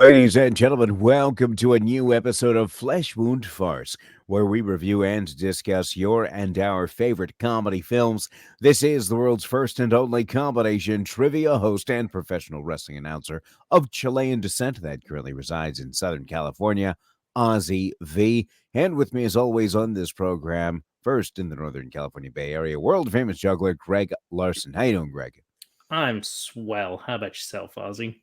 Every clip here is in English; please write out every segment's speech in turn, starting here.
Ladies and gentlemen, welcome to a new episode of Wound Farce, where we review and discuss your and our favorite comedy films. This is the world's first and only combination trivia host and professional wrestling announcer of Chilean descent that currently resides in Southern California, Ozzy V. And with me, as always, on this program, first in the Northern California Bay Area, world famous juggler Greg Larson. How you doing, Greg? I'm swell. How about yourself, Ozzy?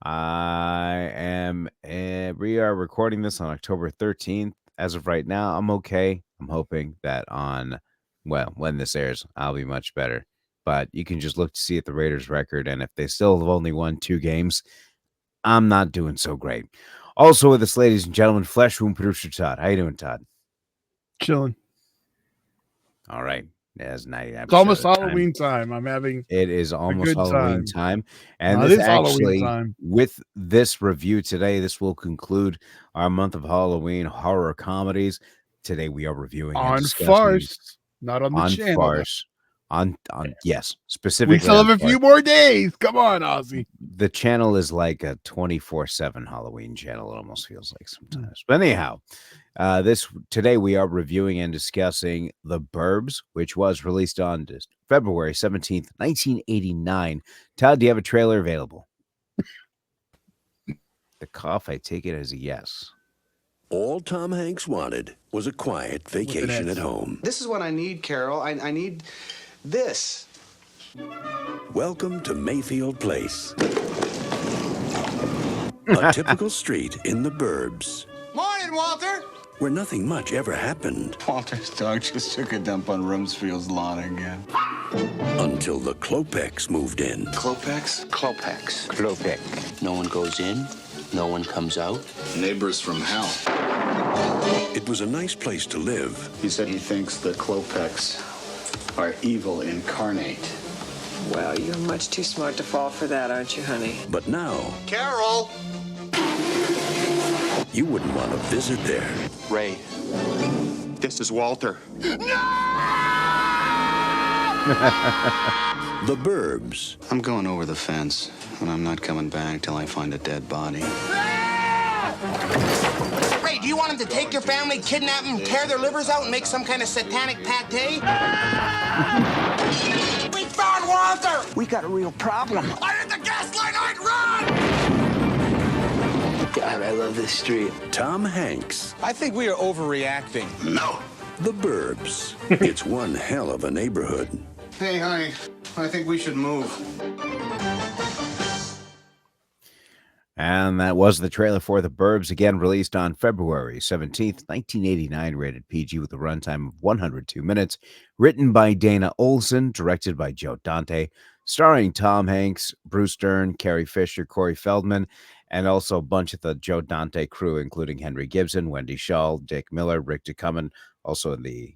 I am. We are recording this on October 13th. As of right now, I'm okay. I'm hoping that when this airs, I'll be much better. But you can just look to see at the Raiders' record, and if they still have only won 2 games, I'm not doing so great. Also with us, ladies and gentlemen, Flesh Room producer Todd. How you doing, Todd? Chilling. All right. It's 99% It's almost of the Halloween time. I'm having It is almost good Halloween time. time. And It this is Halloween actually, time. with this review today, this will conclude our month of Halloween horror comedies. Today we are reviewing and On discussing Farce, not on the on channel. Farce. On yes, We specifically still on have a Farce. few more days. Come on, Ozzy. The channel is like a 24/7 Halloween channel, it almost feels like sometimes. But anyhow, today we are reviewing and discussing The Burbs, which was released on February 17th, 1989. Todd, do you have a trailer available? The cough, I take it as a yes. All Tom Hanks wanted was a quiet vacation at home. This is what I need, Carol. I need this. Welcome to Mayfield Place. A typical street in the Burbs, Morning, Walter. where nothing much ever happened Walter's dog just took a dump on Rumsfield's lawn again. until the Klopeks moved in. Klopex? Klopex. Klopek. No one goes in, no one comes out. Neighbors from hell. It was a nice place to live, He said he thinks the Klopeks are evil incarnate. Well, you're much too smart to fall for that, aren't you, honey? but now Carol! you wouldn't want to visit there. Ray. This is Walter. The Burbs, I'm going over the fence, and I'm not coming back till I find a dead body. Ray, do you want him to take your family, kidnap them, tear their livers out, and make some kind of satanic pate? We found Walter! We got a real problem. I hit the gas line, I'd run! God, I love this street. Tom Hanks, I think we are overreacting. No. The Burbs. It's one hell of a neighborhood. Hey, honey, I think we should move. And that was the trailer for The Burbs, again released on February 17th, 1989, rated PG with a runtime of 102 minutes, written by Dana Olson, directed by Joe Dante, starring Tom Hanks, Bruce Dern, Carrie Fisher, Corey Feldman, and also a bunch of the Joe Dante crew, including Henry Gibson, Wendy Shaw, Dick Miller, Rick DeCummon, also in the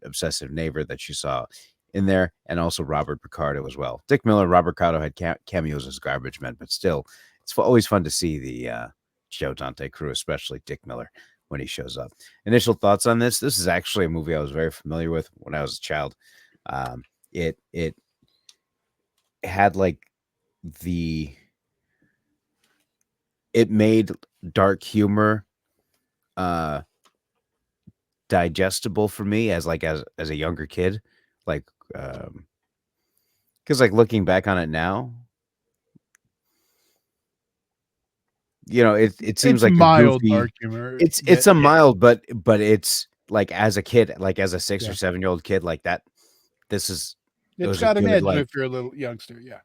Obsessive Neighbor that you saw in there, and also Robert Picardo as well. Dick Miller, Robert Picardo had cameos as garbage men, but still, it's always fun to see the Joe Dante crew, especially Dick Miller, when he shows up. Initial thoughts on this? This is actually a movie I was very familiar with when I was a child. It had like it made dark humor digestible for me as a younger kid, like because like looking back on it now, it seems like mild a dark humor. It's a mild, but it's like as a kid, like as a 6 or 7-year-old kid, like that. It's got an edge if you're a little youngster. Yeah,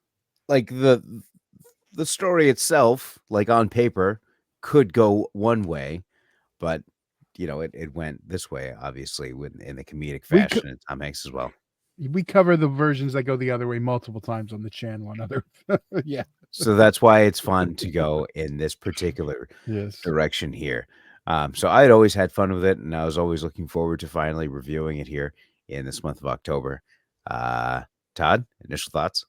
like the story itself, like on paper, could go one way, but it went this way, obviously, in the comedic fashion, and Tom Hanks as well. We cover the versions that go the other way multiple times on the channel on other. Yeah. So that's why it's fun to go in this particular direction here. So I had always had fun with it, and I was always looking forward to finally reviewing it here in this month of October. Todd, initial thoughts?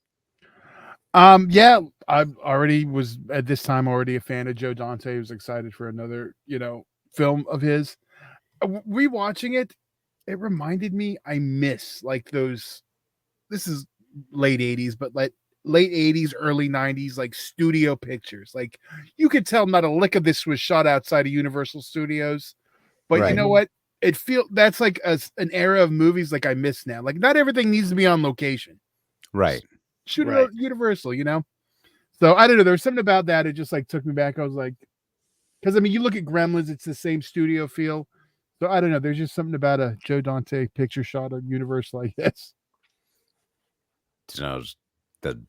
Yeah, I already was at this time already a fan of Joe Dante. I was excited for another, film of his. Rewatching it, it reminded me I miss like those. This is late 80s, but like late 80s, early 90s, like studio pictures. Like you could tell not a lick of this was shot outside of Universal Studios. But you Right. know what? That's like an era of movies like I miss now. Like not everything needs to be on location. Right. Shoot it Right. at Universal, you know? So I don't know. There was something about that. It just like took me back. I was like, because I mean, you look at Gremlins, it's the same studio feel. So I don't know. There's just something about a Joe Dante picture shot on Universal, I guess. You know, the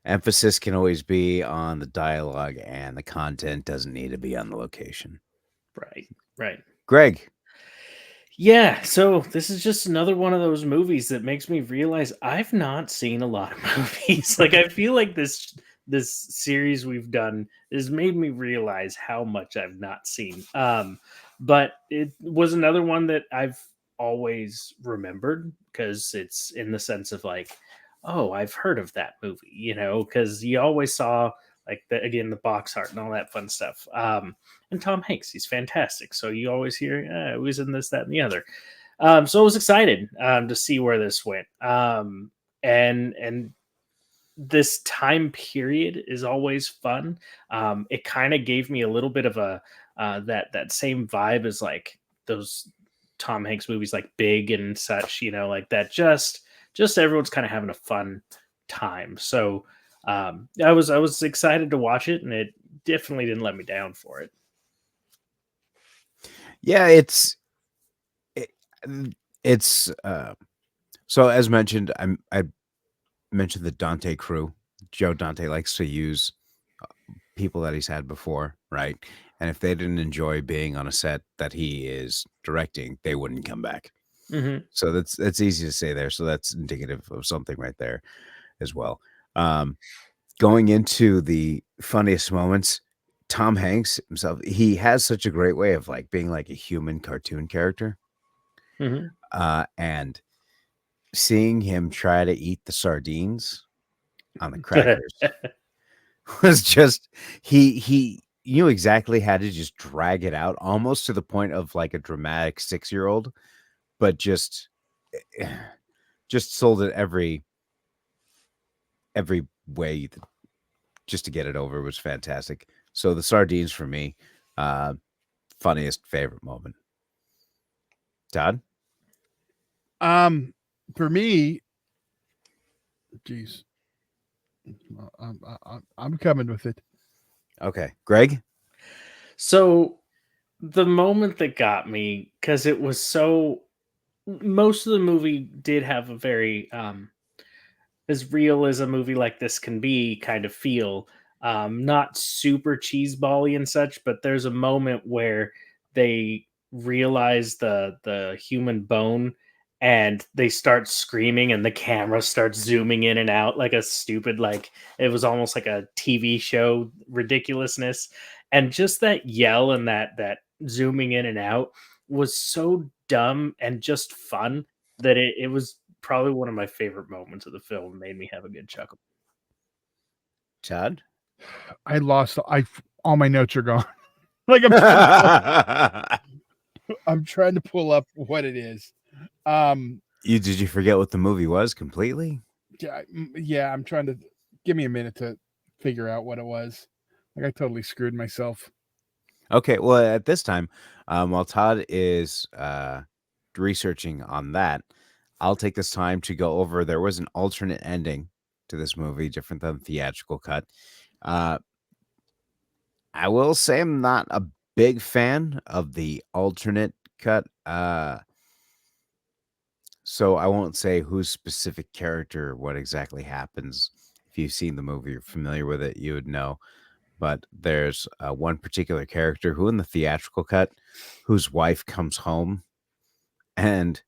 emphasis can always be on the dialogue, and the content doesn't need to be on the location. Right. Greg. Yeah, so this is just another one of those movies that makes me realize I've not seen a lot of movies. Like I feel like this series we've done has made me realize how much I've not seen. But it was another one that I've always remembered because it's in the sense of like, oh, I've heard of that movie, you know, because you always saw like the box art and all that fun stuff. And Tom Hanks, he's fantastic. So you always hear, it was in this, that, and the other. So I was excited to see where this went. And this time period is always fun. It kind of gave me a little bit of a that same vibe as like those Tom Hanks movies like Big and such, you know, like that just everyone's kind of having a fun time. So I was excited to watch it, and it definitely didn't let me down for it. Yeah, it's so as mentioned, I mentioned the Dante crew. Joe Dante likes to use people that he's had before, right? And if they didn't enjoy being on a set that he is directing, they wouldn't come back. Mm-hmm. So that's easy to say there. So that's indicative of something right there as well. Going into the funniest moments, Tom Hanks himself, he has such a great way of like being like a human cartoon character. Mm-hmm. And seeing him try to eat the sardines on the crackers was just he knew exactly how to just drag it out almost to the point of like a dramatic 6-year-old, but just sold it every way just to get it over. Was fantastic. So the sardines for me, funniest favorite moment. Todd? For me, geez, I'm coming with it. Okay. Greg? So the moment that got me, because it was so, most of the movie did have a very as real as a movie like this can be kind of feel. Not super cheesebally and such, but there's a moment where they realize the human bone and they start screaming and the camera starts zooming in and out like a stupid, like it was almost like a TV show ridiculousness. And just that yell and that zooming in and out was so dumb and just fun that it was probably one of my favorite moments of the film. Made me have a good chuckle. Todd? I lost. All my notes are gone. Like I'm trying to pull up what it is. Did you forget what the movie was completely? Yeah. I'm trying to give me a minute to figure out what it was. Like I totally screwed myself. Okay, well, at this time, while Todd is researching on that, I'll take this time to go over. There was an alternate ending to this movie, different than the theatrical cut. I will say I'm not a big fan of the alternate cut. So I won't say whose specific character, what exactly happens. If you've seen the movie, you're familiar with it, you would know. But there's one particular character who, in the theatrical cut, whose wife comes home. And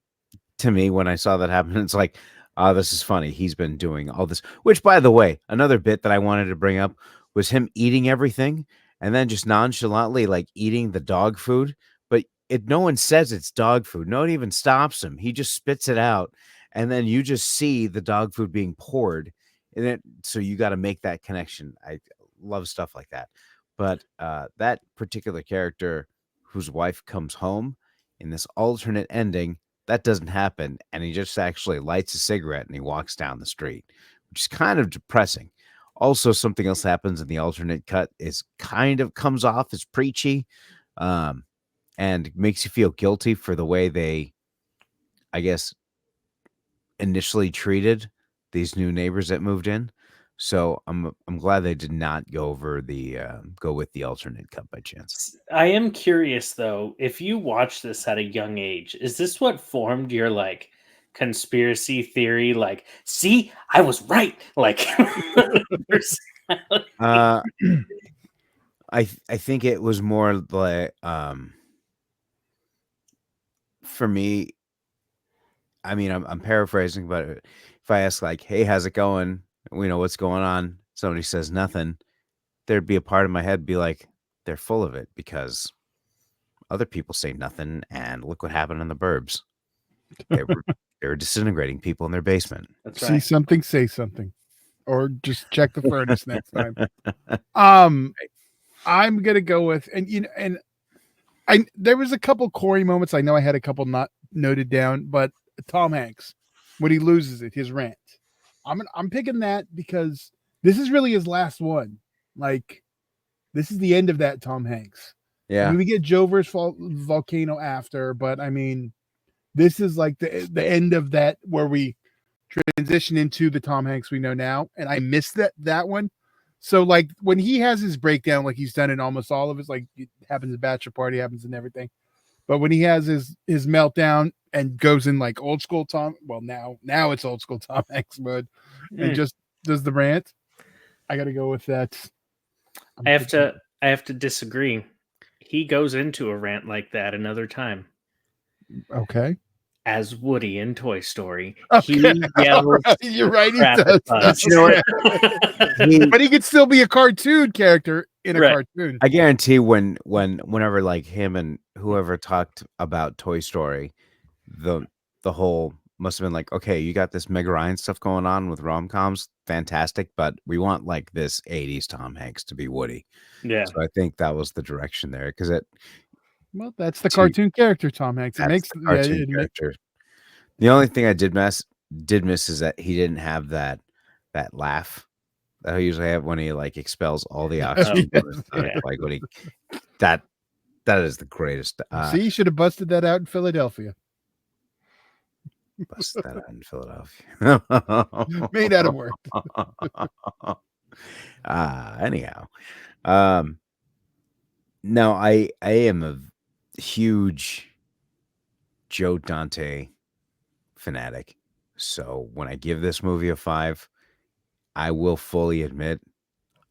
to me, when I saw that happen, it's like, oh, this is funny. He's been doing all this, which, by the way, another bit that I wanted to bring up was him eating everything and then just nonchalantly like eating the dog food. But no one says it's dog food. No one even stops him. He just spits it out. And then you just see the dog food being poured in it. So you got to make that connection. I love stuff like that. But that particular character whose wife comes home in this alternate ending, that doesn't happen. And he just actually lights a cigarette and he walks down the street, which is kind of depressing. Also, something else happens in the alternate cut is kind of comes off as preachy, and makes you feel guilty for the way they, I guess, initially treated these new neighbors that moved in. So I'm glad they did not go with the alternate cut by chance. I am curious though, if you watch this at a young age, is this what formed your like conspiracy theory? Like, see, I was right. Like, personality? Uh, I think it was more like for me. I mean, I'm paraphrasing, but if I ask like, "Hey, how's it going?" We know what's going on. Somebody says nothing. There'd be a part of my head be like, "They're full of it," because other people say nothing, and look what happened in the Burbs. They were they were disintegrating people in their basement. That's See right. something, say something, or just check the furnace next time. I'm gonna go with, and there was a couple Corey moments. I know I had a couple not noted down, but Tom Hanks when he loses it, his rant. I'm picking that because this is really his last one. Like, this is the end of that Tom Hanks. I Yeah. mean, we get Joe versus Volcano after, but I mean, this is like the end of that where we transition into the Tom Hanks we know now, and I missed that one. So like when he has his breakdown, like he's done in almost all of his, like it happens at Bachelor Party, happens in everything. But when he has his meltdown and goes in like old school Tom, well now it's old school Tom Hanks mode, and just does the rant. I got to go with that. I have to disagree. He goes into a rant like that another time. Okay. As Woody in Toy Story. Okay. He yells. You're right. He crap does. at us. You know what? But he could still be a cartoon character in a Right. cartoon. I guarantee whenever like him and whoever talked about Toy Story, the whole must have been like, okay, you got this Meg Ryan stuff going on with rom-coms, fantastic, but we want like this 80s Tom Hanks to be Woody. Yeah. So I think that was the direction there because Well, that's the cartoon character, Tom Hanks. It that's makes the cartoon character. The only thing I did miss is that he didn't have that laugh that he usually have when he like expels all the oxygen. Yes. From his stomach. Like when he that is the greatest. See, you should have busted that out in Philadelphia. Busted that out in Philadelphia. Made out of work. Anyhow, no, I am a huge Joe Dante fanatic. So when I give this movie a 5, I will fully admit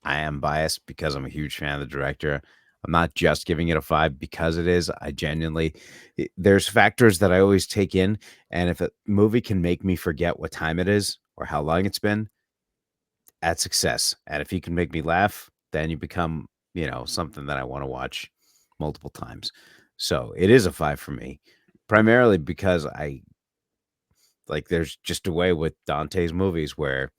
I am biased because I'm a huge fan of the director. I'm not just giving it a 5 because it is. I genuinely, there's factors that I always take in. And if a movie can make me forget what time it is or how long it's been, that's success. And if you can make me laugh, then you become, something that I want to watch multiple times. So it is a 5 for me, primarily because there's just a way with Dante's movies where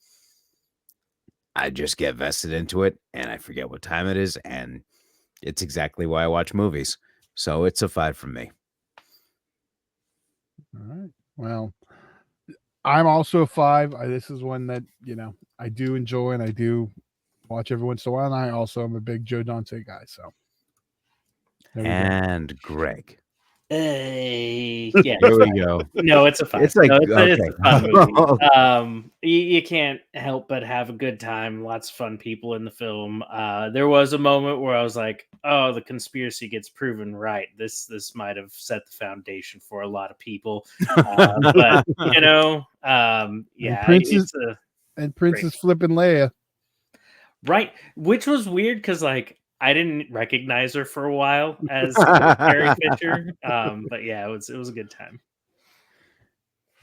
I just get vested into it and I forget what time it is. And it's exactly why I watch movies. So it's a 5 from me. All right. Well, I'm also a 5. This is one that, I do enjoy and I do watch every once in a while. And I also am a big Joe Dante guy. So. And Greg. Yeah. There we go. No, it's a 5. It's like, it's a fun movie. You can't help but have a good time. Lots of fun people in the film. There was a moment where I was like, "Oh, the conspiracy gets proven right. This might have set the foundation for a lot of people." But and Princess flipping Leia, right? Which was weird because I didn't recognize her for a while as Carrie Fisher. But yeah, it was a good time.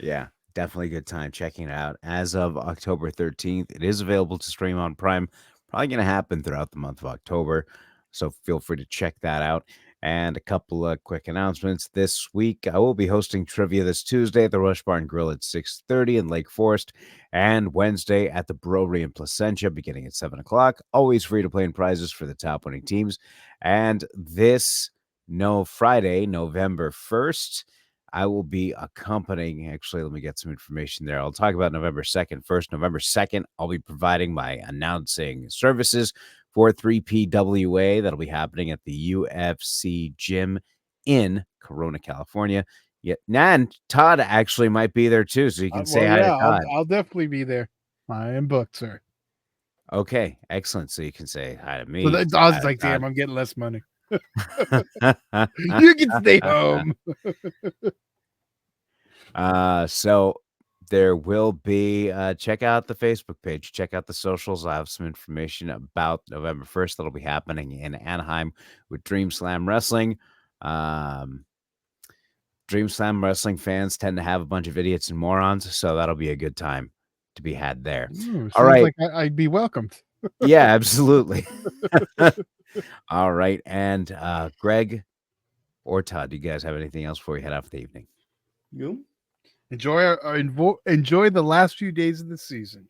Yeah, definitely a good time checking it out. As of October 13th, it is available to stream on Prime. Probably going to happen throughout the month of October. So feel free to check that out. And a couple of quick announcements. This week, I will be hosting trivia this Tuesday at the Rush Barn Grill at 6:30 in Lake Forest, and Wednesday at the Brewery in Placentia beginning at 7 o'clock. Always free to play and prizes for the top winning teams. And this Friday, November 1st, I will be accompanying. Actually, let me get some information there. I'll talk about November 2nd first. November 2nd, I'll be providing my announcing services for 3PWA. That'll be happening at the UFC gym in Corona, California. Yeah, and Todd actually might be there too, so you can say hi to Todd. I'll definitely be there. I am booked, sir. Okay, excellent. So you can say hi to me. So I was like, damn, I'm getting less money. You can stay home. So there will be check out the Facebook page, check out the socials. I have some information about November 1st that'll be happening in Anaheim with Dream Slam Wrestling. Dream Slam Wrestling fans tend to have a bunch of idiots and morons, so that'll be a good time to be had there. All right. Like I'd be welcomed. Yeah, absolutely. All right. And Greg or Todd, do you guys have anything else before we head out for the evening? You? Enjoy the last few days of the season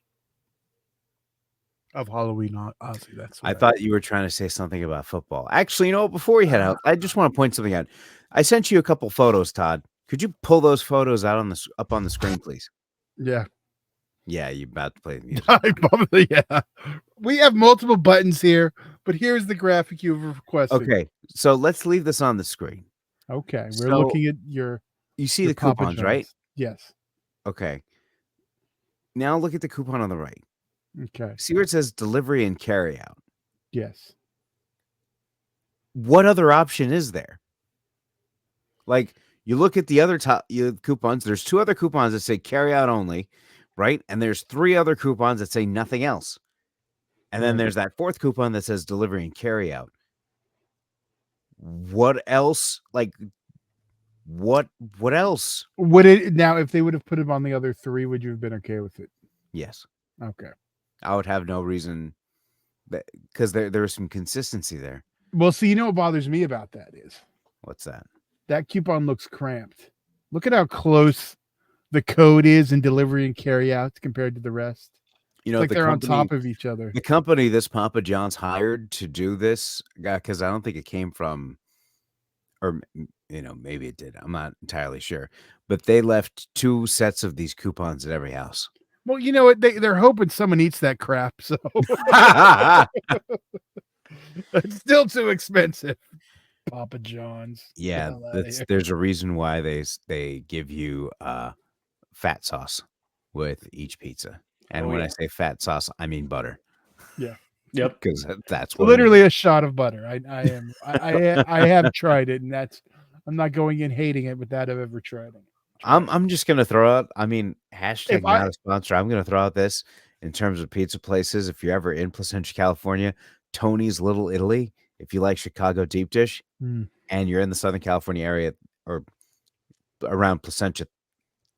of Halloween. Ozzy, that's what I thought you were trying to say something about football. Actually, you know what? Before we head out, I just want to point something out. I sent you a couple photos, Todd. Could you pull those photos out up on the screen, please? Yeah. Yeah, you're about to play the music. Yeah. We have multiple buttons here, but here's the graphic you've requested. Okay, so let's leave this on the screen. Okay, we're looking at you see the coupons, right? Yes. Okay. Now look at the coupon on the right. Okay. See where it says delivery and carry out? Yes. What other option is there? Like, you look at the other coupons. There's 2 other coupons that say carry out only, right? And there's 3 other coupons that say nothing else. And then there's that 4th coupon that says delivery and carry out. What else? Like, what else? Would it now, if they would have put him on the other 3, would you have been okay with it? Yes. Okay. I would have no reason because there was some consistency there. Well, see, you know what bothers me about that is What's that? that coupon looks cramped. Look at how close the code is in delivery and carry out compared to the rest. You know, it's like they're on top of each other. The company this Papa John's hired to do this, because I don't think it came from, or maybe it did. I'm not entirely sure, but they left 2 sets of these coupons at every house. Well, you know what? They're hoping someone eats that crap, so it's still too expensive. Papa John's. Yeah, there's a reason why they give you fat sauce with each pizza. And when I say fat sauce, I mean butter. Yeah. Yep. Because that's what literally a shot of butter. I have tried it, and I'm not going in hating it, but that I've ever tried it. I'm just gonna throw out. I mean, hashtag not a sponsor. I'm gonna throw out this in terms of pizza places. If you're ever in Placentia, California, Tony's Little Italy. If you like Chicago deep dish, and you're in the Southern California area or around Placentia,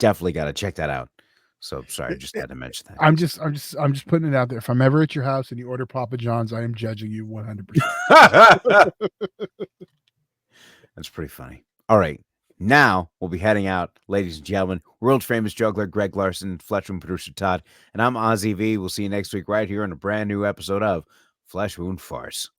definitely got to check that out. So sorry, just had to mention that. I'm just putting it out there. If I'm ever at your house and you order Papa John's, I am judging you 100%. That's pretty funny. All right. Now we'll be heading out, ladies and gentlemen. World famous juggler Greg Larson, Flesh Wound producer Todd, and I'm Ozzy V. We'll see you next week right here on a brand new episode of Flesh Wound Farce.